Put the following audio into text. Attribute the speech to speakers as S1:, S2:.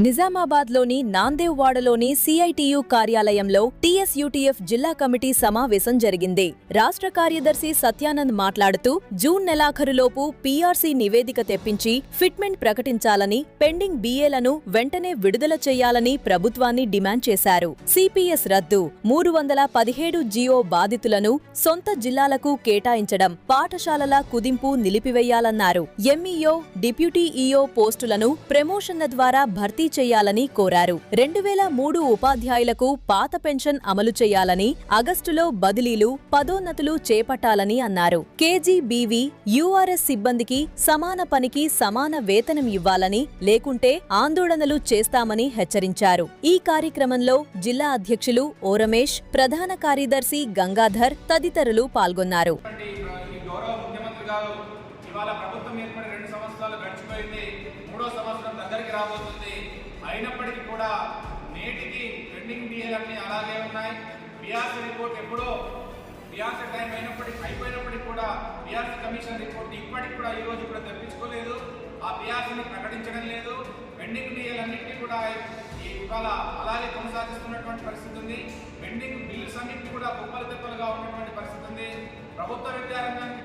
S1: నిజామాబాద్లోని Namdev వాడలోని CITU కార్యాలయంలో TSUTF జిల్లా committee సమావేశం జరిగింది. రాష్ట్ర కార్యదర్శి సత్యానంద్ మాట్లాడుతూ జూన్ నెలాఖరులోపు పీఆర్సీ నివేదిక తెప్పించి ఫిట్మెంట్ ప్రకటించాలని, పెండింగ్ బీఏలను వెంటనే విడుదల చేయాలని ప్రభుత్వాన్ని డిమాండ్ చేశారు. సిపిఎస్ రద్దు, 317 జీఓ బాధితులను సొంత జిల్లాలకు కేటాయించడం, పాఠశాలల కుదింపు నిలిపివేయాలన్నారు. ఎంఈఓ, డిప్యూటీ ఈఓ పోస్టులను ప్రమోషన్ల ద్వారా భర్తీ చేయాలని కోరారు. 2003 ఉపాధ్యాయులకు పాత పెన్షన్ అమలు చేయాలని, ఆగస్టులో బదిలీలు, పదోన్నతులు చేపట్టాలని అన్నారు. కేజీబీవీ, యూఆర్ఎస్ సిబ్బందికి సమాన పనికి సమాన వేతనం ఇవ్వాలని, లేకుంటే ఆందోళనలు చేస్తామని హెచ్చరించారు. ఈ కార్యక్రమంలో జిల్లా అధ్యక్షులు ఓ రమేష్, ప్రధాన కార్యదర్శి గంగాధర్ తదితరులు పాల్గొన్నారు.
S2: అయినప్పటికీ కూడా నేటికి పెండింగ్ బిఏలన్నీ అలాగే ఉన్నాయి. పిఆర్సీ రిపోర్ట్ ఎప్పుడో పిఆర్సీ టైం అయిపోయినప్పటికీ కూడా పిఆర్సీ కమిషన్ రిపోర్ట్ ఇప్పటికి కూడా ఈ రోజు కూడా తెప్పించుకోలేదు. ఆ పిఆర్సీని ప్రకటించడం లేదు. పెండింగ్ బిఏలన్నింటినీ కూడా ఇవాళ అలాగే కొనసాగిస్తున్నటువంటి పరిస్థితి ఉంది. పెండింగ్ బిల్లుస్ అన్నింటినీ కూడా కుప్పలు తెప్పలుగా ఉన్నటువంటి పరిస్థితి ఉంది. ప్రభుత్వ విద్యారంగానికి